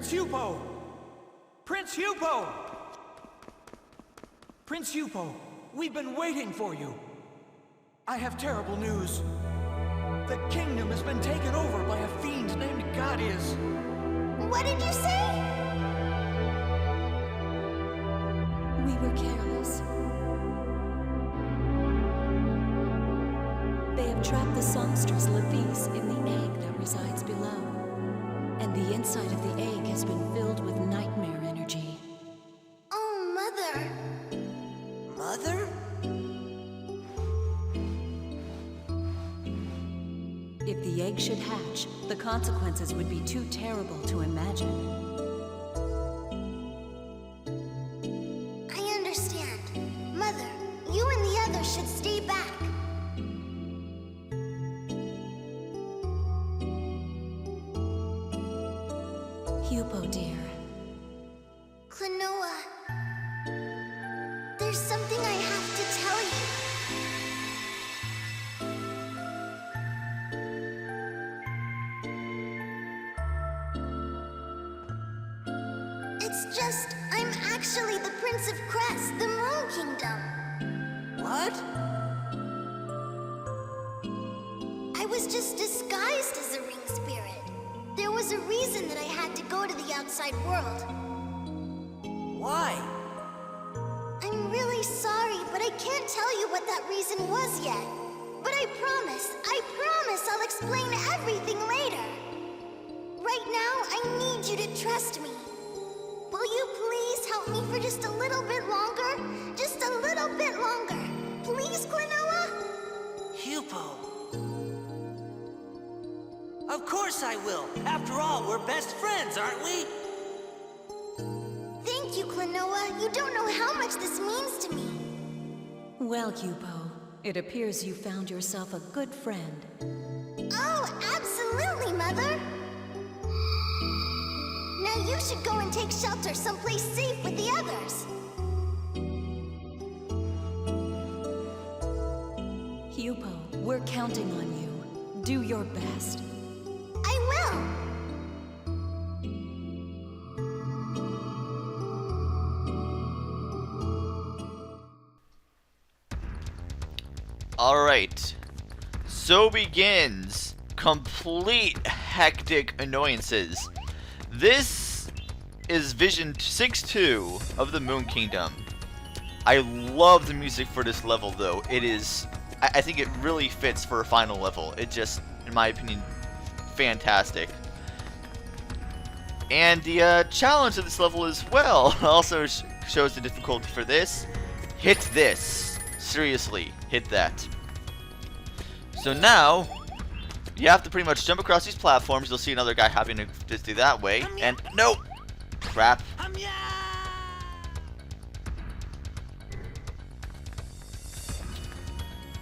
Prince Hupo! Prince Hupo! Prince Hupo, we've been waiting for you. I have terrible news. The kingdom has been taken over by a fiend named Ghadius. What did you say? We were careless. They have trapped the songstress Levis in the egg that resides below. And the inside of the egg has been filled with nightmare energy. Oh, Mother! Mother? If the egg should hatch, the consequences would be too terrible to imagine. I understand. Mother, you and the others should stay back. Hupo, dear. Klonoa. There's something I have to tell you. It's just, I'm actually the Prince of Crest, the Moon Kingdom. What? I was just disguised as a ring spirit. There was a reason that I had to go to the outside world. Why? I'm really sorry, but I can't tell you what that reason was yet. But I promise I'll explain everything later. Right now, I need you to trust me. Will you please help me for just a little bit longer? Just a little bit longer. Please, Klonoa? Hupo. Of course I will. After all, we're best friends, aren't we? Thank you, Klonoa. You don't know how much this means to me. Well, Hupo, it appears you found yourself a good friend. Oh, absolutely, Mother! Now you should go and take shelter someplace safe with the others. Hupo, we're counting on you. Do your best. I will! Alright, so begins complete hectic annoyances. This is Vision 6-2 of the Moon Kingdom. I love the music for this level though. It is, I think it really fits for a final level. It just, in my opinion, fantastic. And the challenge of this level as well also shows the difficulty for this. Hit this. Seriously, hit that. So now, you have to pretty much jump across these platforms. You'll see another guy having to just do that way. And no! Crap.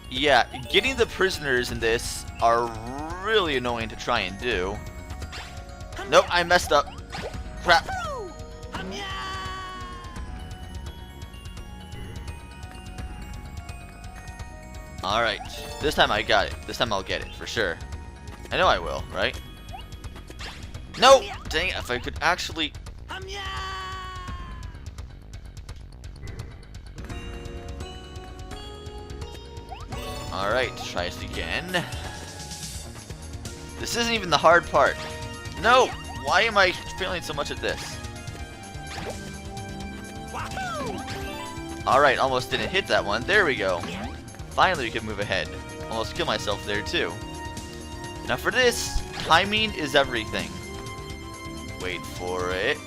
Yeah, getting the prisoners in this are really annoying to try and do. Nope, I messed up. Crap. Alright, this time I got it. This time I'll get it, for sure. I know I will, right? No! Dang it, if I could actually... Alright, try this again. This isn't even the hard part. No! Why am I failing so much at this? Alright, almost didn't hit that one. There we go. Finally we can move ahead. Almost kill myself there too. Now for this, timing is everything. Wait for it.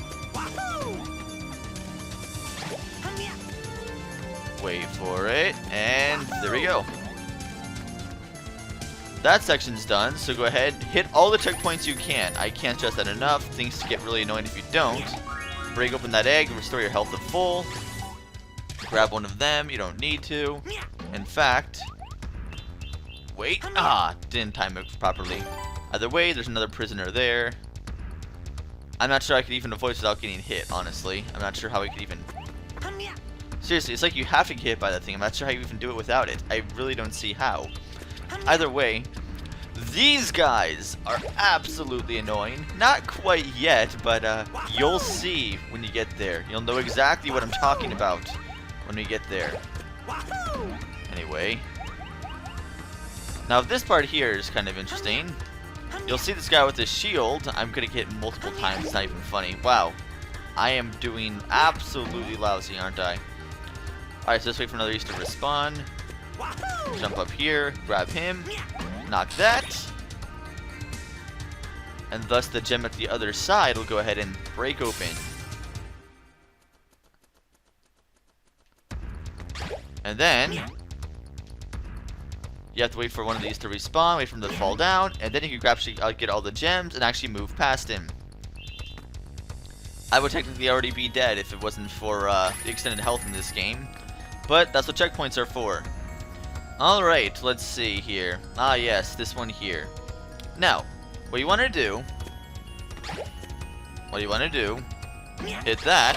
Wait for it, and there we go. That section's done, so go ahead, hit all the checkpoints you can. I can't stress that enough. Things get really annoying if you don't. Break open that egg, restore your health to full. Grab one of them, you don't need to. In fact, wait, didn't time it properly. Either way, there's another prisoner there. I'm not sure I could even avoid without getting hit, honestly. I'm not sure how I could even... Seriously, it's like you have to get hit by that thing. I'm not sure how you even do it without it. I really don't see how. Either way, These guys are absolutely annoying. Not quite yet, but you'll see when you get there. You'll know exactly what I'm talking about when we get there. Anyway. Now this part here is kind of interesting. You'll see this guy with his shield. I'm gonna get multiple times. It's not even funny. Wow. I am doing absolutely lousy, aren't I? Alright, so let's wait for another East to respawn. Jump up here, grab him, knock that. And thus the gem at the other side will go ahead and break open. And then you have to wait for one of these to respawn, wait for them to fall down, and then you can actually get all the gems and actually move past him. I would technically already be dead if it wasn't for the extended health in this game. But that's what checkpoints are for. Alright, let's see here. Ah yes, this one here. Now, what you want to do... hit that.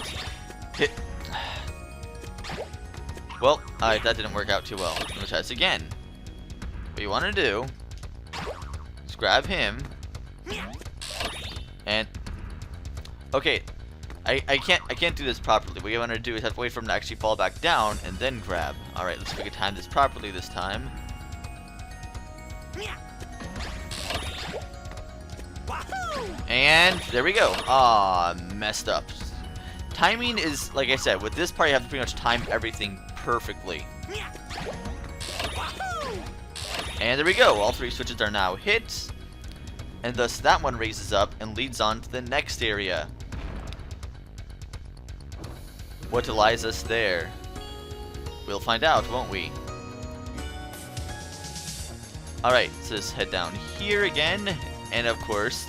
Hit... Well, alright, that didn't work out too well. Let's try this again. What you want to do is grab him. And... okay. I can't do this properly. What you want to do is have to wait for him to actually fall back down and then grab. Alright, let's see if we can time this properly this time. And there we go. Ah, messed up. Timing is, like I said, with this part you have to pretty much time everything perfectly. And there we go. All three switches are now hit. And thus that one raises up and leads on to the next area. What lies us there? We'll find out, won't we? Alright, so let's head down here again. And of course,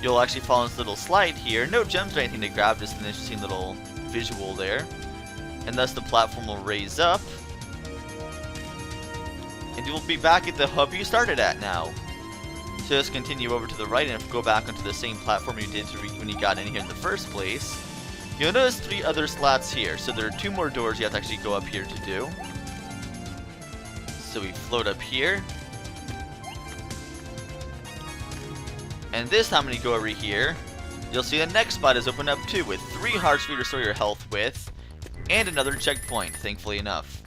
you'll actually fall in this little slide here. No gems or anything to grab, just an interesting little visual there. And thus the platform will raise up. And you'll be back at the hub you started at now. So just continue over to the right and go back onto the same platform you did when you got in here in the first place. You'll notice 3 other slots here, so there are 2 more doors you have to actually go up here to do. So we float up here. And this time when you go over here, you'll see the next spot is open up too, with 3 hearts for you to restore your health with, and another checkpoint, thankfully enough.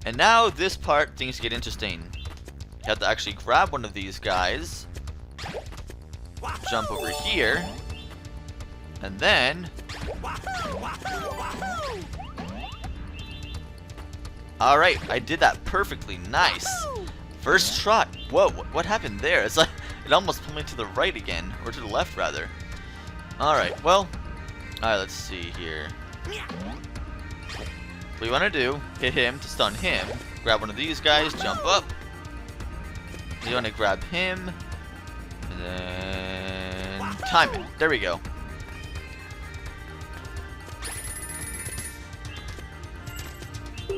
And now this part, things get interesting. You have to actually grab one of these guys, jump over here, and then... alright, I did that perfectly. Nice. First try. Whoa, what happened there? It's like it almost pulled me to the right again, or to the left rather. Alright, well, alright, let's see here. What you want to do, hit him to stun him, grab one of these guys, jump up. You want to grab him, and then time it. There we go.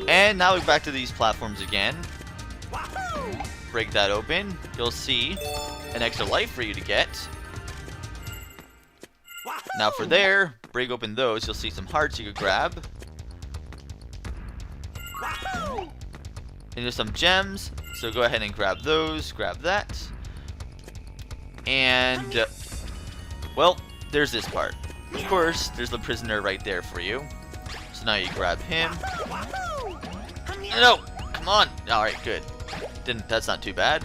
And now we're back to these platforms again. Break that open. You'll see an extra life for you to get. Now for there, break open those. You'll see some hearts you could grab. And there's some gems. So go ahead and grab those. Grab that. And, well, there's this part. Of course, there's the prisoner right there for you. So now you grab him. No! Come on! Alright, good. That's not too bad.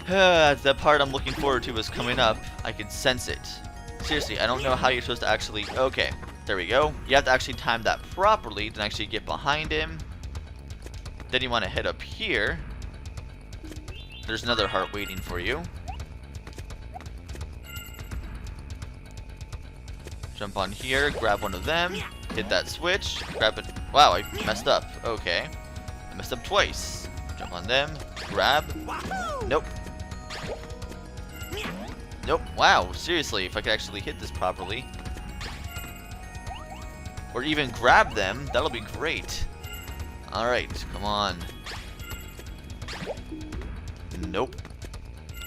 The part I'm looking forward to is coming up. I can sense it. Seriously, I don't know how you're supposed to actually... okay, there we go. You have to actually time that properly, then actually get behind him. Then you want to head up here. There's another heart waiting for you. Jump on here, grab one of them, hit that switch, grab it. Wow, I messed up. Okay. I messed up twice. Jump on them, grab. Nope. Nope. Wow, seriously, if I could actually hit this properly. Or even grab them, that'll be great. Alright, come on. Nope.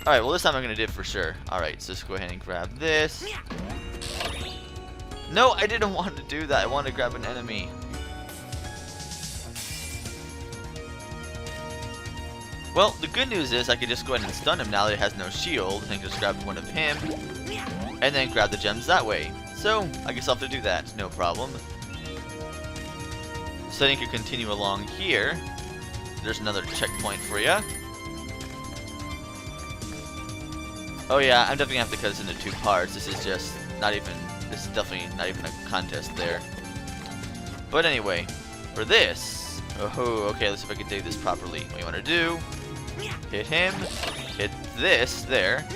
Alright, well this time I'm gonna do it for sure. Alright, so let's go ahead and grab this. No, I didn't want to do that. I wanted to grab an enemy. Well, the good news is I could just go ahead and stun him now that he has no shield, and just grab one of him, and then grab the gems that way. So, I guess I'll have to do that, no problem. So then you can continue along here. There's another checkpoint for you. Oh yeah, I'm definitely gonna have to cut this into 2 parts. This is definitely not even a contest there. But anyway, for this, okay, let's see if I can do this properly. What you want to do, hit him, hit this there,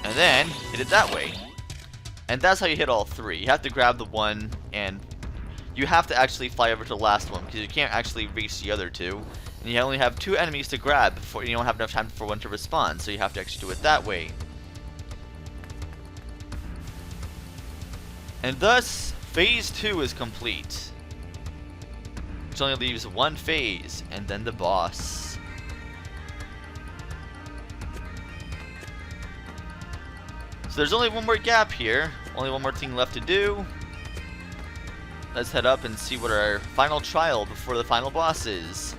and then hit it that way. And that's how you hit all 3. You have to grab the one, and you have to actually fly over to the last one, because you can't actually reach the other 2. And you only have 2 enemies to grab before you don't have enough time for one to respawn, so you have to actually do it that way. And thus, phase 2 is complete. Which only leaves 1 phase, and then the boss. So there's only 1 more gap here. Only 1 more thing left to do. Let's head up and see what our final trial before the final boss is.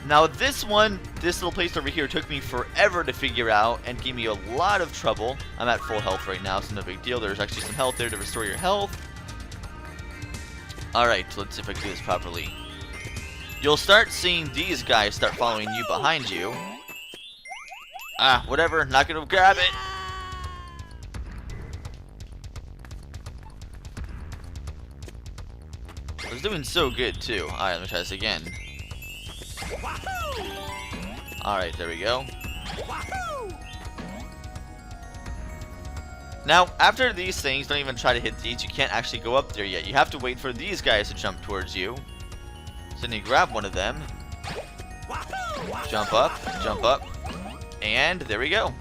Now this little place over here took me forever to figure out and gave me a lot of trouble. I'm at full health right now, so no big deal. There's actually some health there to restore your health. Alright, let's see if I can do this properly. You'll start seeing these guys start following you behind you. Ah, whatever, not gonna grab it. I was doing so good too. Alright, let me try this again. Alright, there we go. Now, after these things, don't even try to hit these. You can't actually go up there yet. You have to wait for these guys to jump towards you. So then you grab one of them. Jump up, and there we go.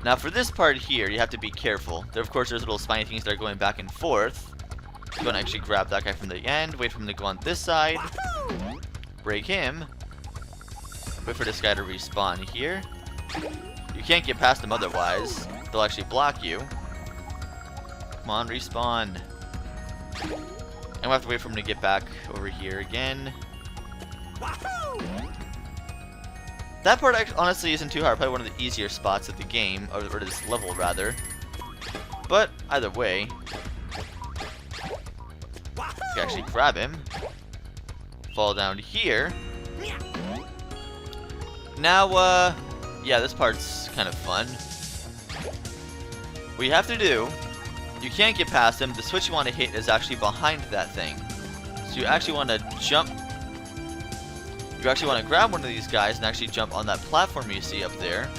Now for this part here, you have to be careful. There, of course, there's little spiny things that are going back and forth. Go and actually grab that guy from the end, wait for him to go on this side, break him, wait for this guy to respawn here. You can't get past them otherwise, they'll actually block you. Come on, respawn. And we'll have to wait for him to get back over here again. That part honestly isn't too hard, probably one of the easier spots of the game, or this level rather. But either way, you can actually grab him, fall down here. Now, yeah, this part's kind of fun. What you have to do, you can't get past him. The switch you want to hit is actually behind that thing. So you actually want to jump. You actually want to grab one of these guys and actually jump on that platform you see up there.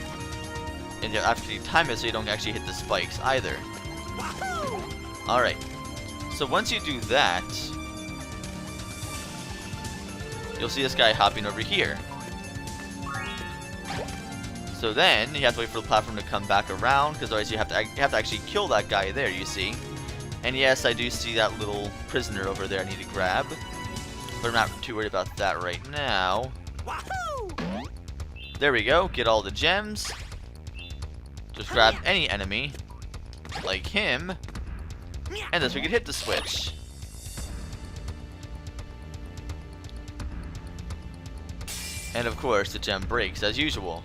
And you actually time it so you don't actually hit the spikes either. Alright. So once you do that, you'll see this guy hopping over here. So then you have to wait for the platform to come back around, because otherwise you have to actually kill that guy there, you see. And yes, I do see that little prisoner over there I need to grab, but I'm not too worried about that right now. There we go, get all the gems. Just grab any enemy, like him, and thus we can hit the switch. And of course, the gem breaks as usual.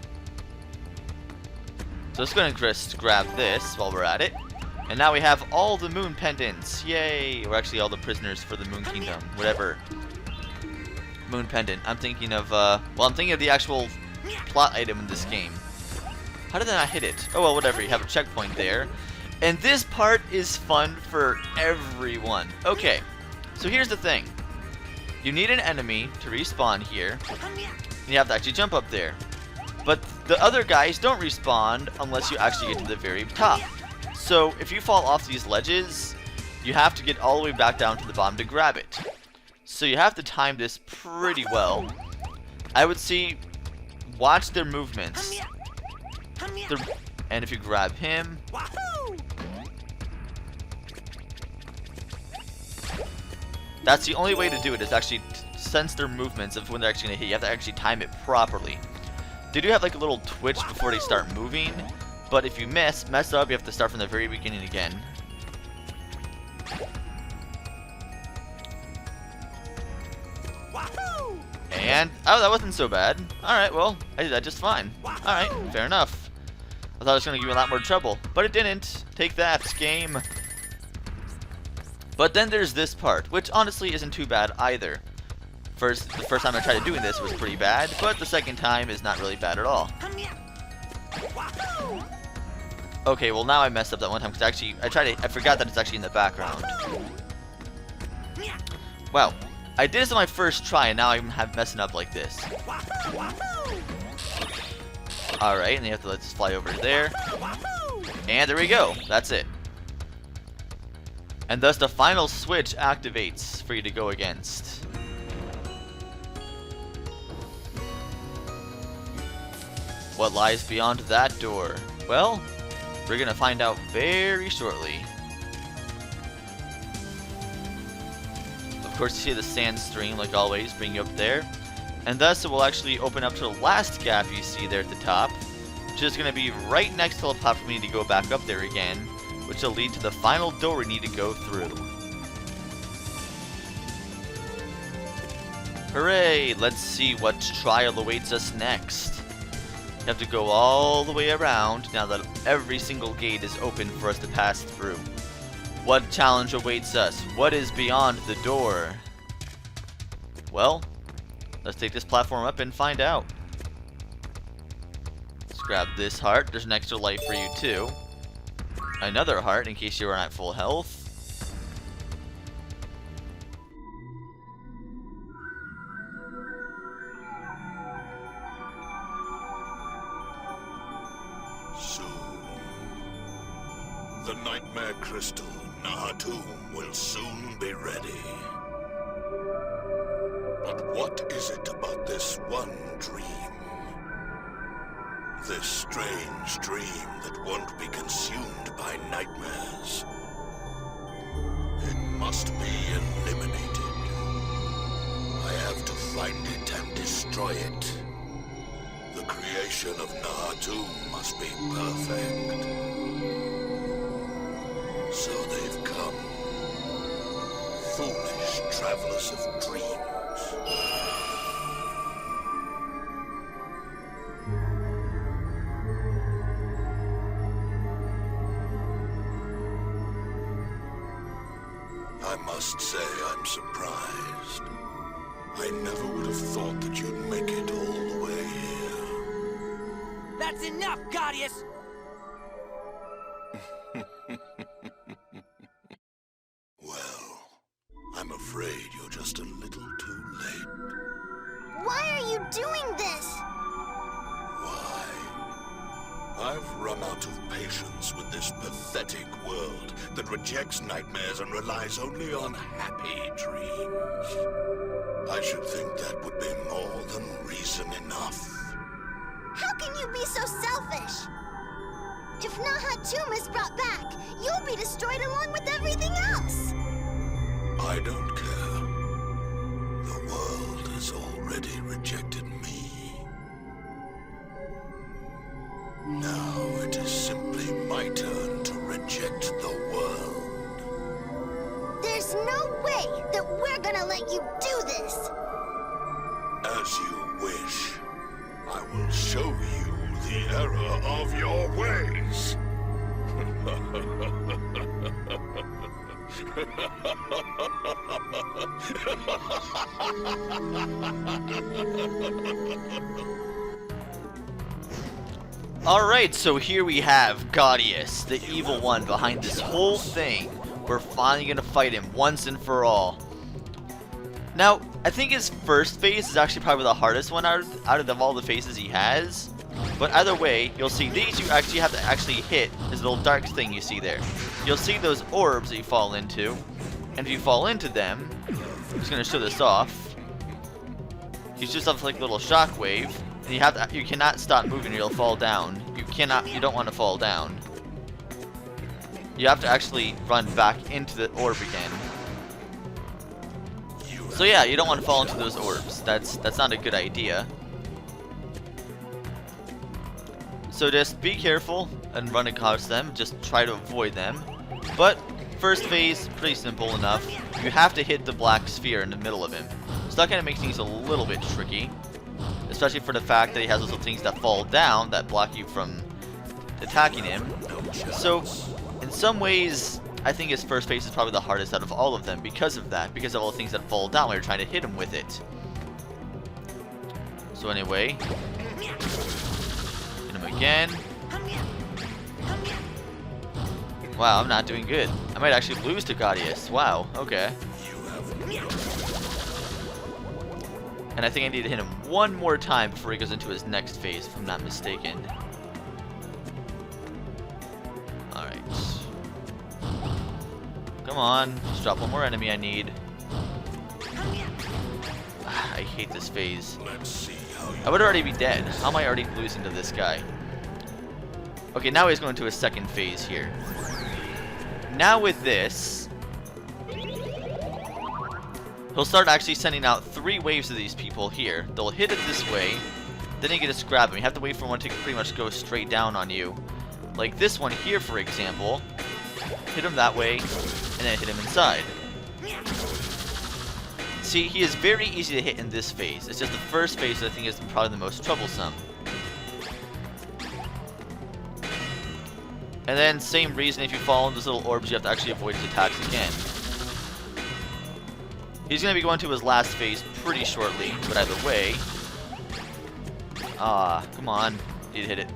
So let's go and just grab this while we're at it. And now we have all the moon pendants. Yay! We're actually all the prisoners for the Moon Kingdom. Whatever. Moon pendant. I'm thinking of, well, I'm thinking of the actual plot item in this game. How did I not hit it? Oh, well, whatever. You have a checkpoint there. And this part is fun for everyone. Okay. So here's the thing. You need an enemy to respawn here. And you have to actually jump up there. But the other guys don't respawn unless you actually get to the very top. So if you fall off these ledges, you have to get all the way back down to the bottom to grab it. So you have to time this pretty well. I would say, watch their movements. And if you grab him, that's the only way to do it, is actually sense their movements of when they're actually going to hit. You have to actually time it properly. They do have like a little twitch before they start moving, but if you mess up, you have to start from the very beginning again. And, oh, that wasn't so bad. Alright, well, I did that just fine. Alright, fair enough. I thought it was going to give me a lot more trouble, but it didn't. Take that, game. But then there's this part, which honestly isn't too bad either. The first time I tried doing this was pretty bad, but the second time is not really bad at all. Okay, well now I messed up that one time because I forgot that it's actually in the background. Wow, I did this on my first try and now I'm messing up like this. Alright, and you have to let's fly over there. And there we go, that's it. And thus the final switch activates for you to go against. What lies beyond that door? Well, we're gonna find out very shortly. Of course, you see the sand stream, like always, bring you up there. And thus, it will actually open up to the last gap you see there at the top, which is gonna be right next to the platform we need to go back up there again, which will lead to the final door we need to go through. Hooray! Let's see what trial awaits us next. You have to go all the way around now that every single gate is open for us to pass through. What challenge awaits us? What is beyond the door? Well, let's take this platform up and find out. Let's grab this heart. There's an extra life for you too. Another heart in case you are not full health. The Nightmare Crystal, Nahatum, will soon be ready. But what is it about this one dream? This strange dream that won't be consumed by nightmares. It must be eliminated. I have to find it and destroy it. The creation of Nahatum must be perfect. So they've come. Foolish travelers of dreams. I must say I'm surprised. I never would have thought that you'd make it all the way here. That's enough, Ghadius! Well, I'm afraid you're just a little too late. Why are you doing this? Why? I've run out of patience with this pathetic world that rejects nightmares and relies only on happy dreams. I should think that would be more than reason enough. How can you be so selfish? If Nahatum is brought back, you'll be destroyed along with everything else. I don't care. The world has already rejected me. Now it is simply my turn to reject the world. There's no way that we're gonna let you do this. As you wish. I will show you the error of your ways. Alright, so here we have Ghadius, the evil one behind this whole thing. We're finally gonna fight him once and for all. Now, I think his first phase is actually probably the hardest one out of all the phases he has. But either way, you'll see these you actually have to hit this little dark thing you see there. You'll see those orbs that you fall into. And if you fall into them, I'm just gonna show this off. You shoot off like a little shockwave, and you cannot stop moving or you'll fall down. You don't want to fall down. You have to actually run back into the orb again. So yeah, you don't want to fall into those orbs. That's not a good idea. So just be careful and run across them. Just try to avoid them. But first phase, pretty simple enough. You have to hit the black sphere in the middle of him. So that kind of makes things a little bit tricky. especially for the fact that he has those little things that fall down that block you from attacking him. So, in some ways, I think his first phase is probably the hardest out of all of them because of that, because of all the things that fall down when you're trying to hit him with it. So anyway, hit him again. Wow, I'm not doing good. I might actually lose to Ghadius. Wow, okay. And I think I need to hit him one more time before he goes into his next phase, if I'm not mistaken. Alright. Come on, just drop one more enemy I need. I hate this phase. I would already be dead. How am I already losing to this guy? Okay, now he's going to his second phase here. Now with this, he'll start actually sending out 3 waves of these people here. They'll hit it this way, then you can just grab them. You have to wait for one to pretty much go straight down on you. Like this one here, for example. Hit him that way, and then hit him inside. See, he is very easy to hit in this phase. It's just the first phase that I think is probably the most troublesome. And then, same reason, if you fall in those little orbs, you have to actually avoid his attacks again. He's going to be going to his last phase pretty shortly, but either way... come on. Need to hit it.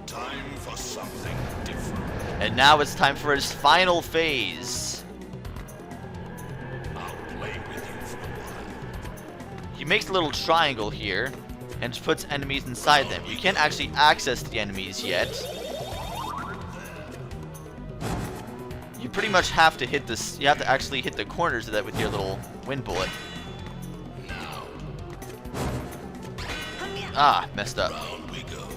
Time for something different. And now it's time for his final phase. I'll play with you for a while. He makes a little triangle here, and puts enemies inside them. You can't actually access the enemies yet. You pretty much have to hit this. You have to actually hit the corners of that with your little wind bullet. Ah, messed up. Round we go.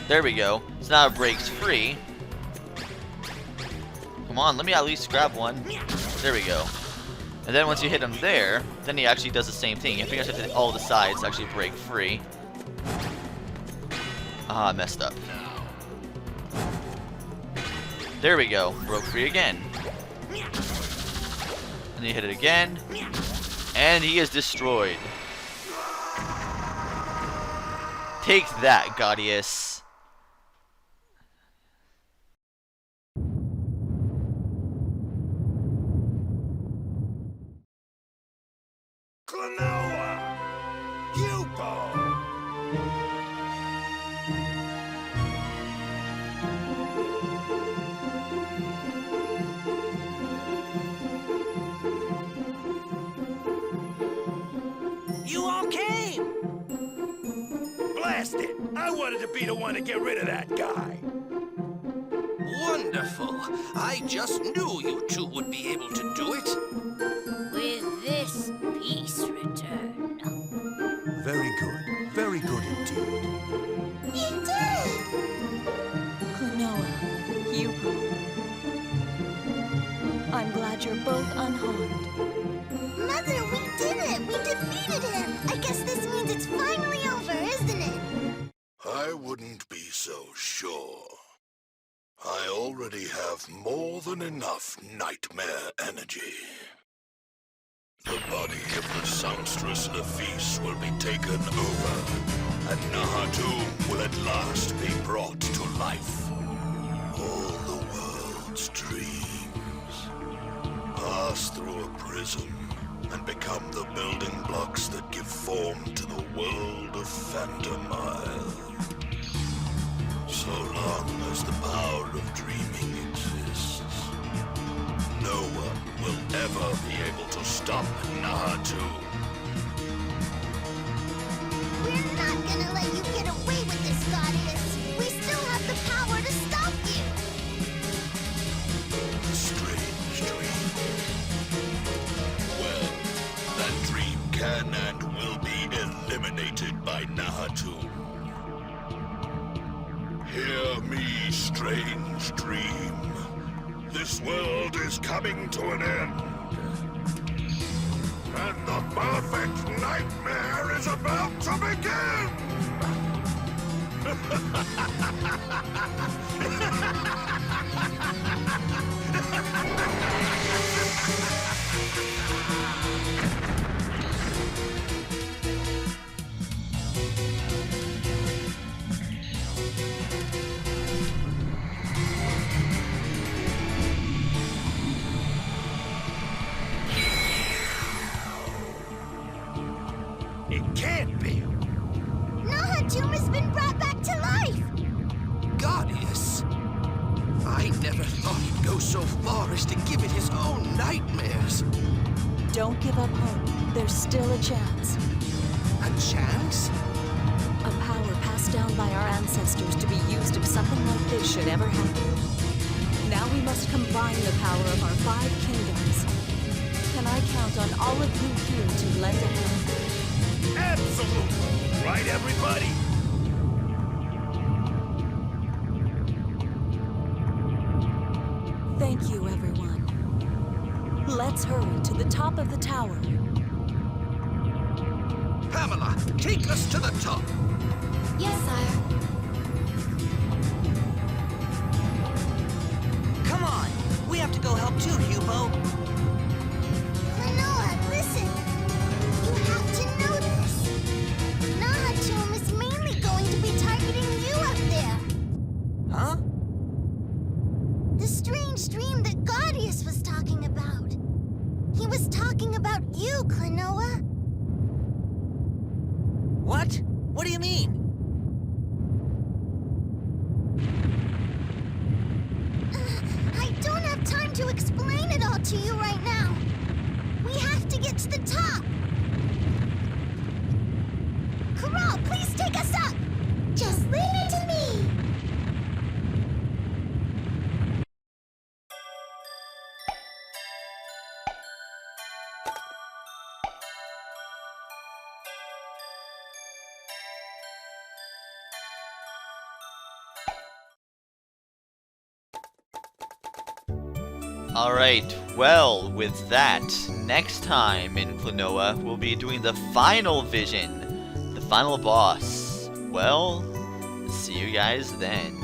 There we go. So now it breaks free. Come on, let me at least grab one. There we go. And then once you hit him there, then he actually does the same thing. You have to hit all the sides to actually break free. Ah, messed up. There we go. Broke free again. And you hit it again. And he is destroyed. Take that, Ghadius. Klonoa! You go! You all came! Blast it! I wanted to be the one to get rid of that guy. Wonderful. I just knew you two would be able to do it. With this peace return. Very good indeed. You did! Klonoa, Hugo. I'm glad you're both unharmed. Mother, we did it! We defeated him! I guess this means it's finally over, isn't it? I wouldn't be so sure. I already have more than enough nightmare energy. The body of the songstress Nefis will be taken over, and Nahatum will at last be brought to life. All the world's dreams pass through a prism and become the building blocks that give form to the world of Phantomile. So long as the power of dreaming exists, no one will ever be able to stop Nahatum. We're not gonna let you get away with this, Ghadius. We still have the power to stop you. A strange dream. Well, that dream can and will be eliminated by Nahatum. Hear me, strange dream. This world is coming to an end. And the perfect nightmare is about to begin! so far as to give it his own nightmares. Don't give up hope. There's still a chance. A chance? A power passed down by our ancestors to be used if something like this should ever happen. Now we must combine the power of our 5 kingdoms. Can I count on all of you here to lend a hand? Absolutely! Right, everybody? Thank you, everyone. Let's hurry to the top of the tower. Pamela, take us to the top. Yes, sire. Come on! We have to go help too, Hugo. Klonoa, listen. You have to know this. Nahatum is mainly going to be targeting you up there. Huh? The strange dream that Ghadius was talking about. He was talking about you, Klonoa. What? What do you mean? I don't have time to explain it all to you right now. We have to get to the top. Corral, please take us up. Just leave it to me. Alright, well, with that, next time in Klonoa, we'll be doing the final vision, the final boss. Well, see you guys then.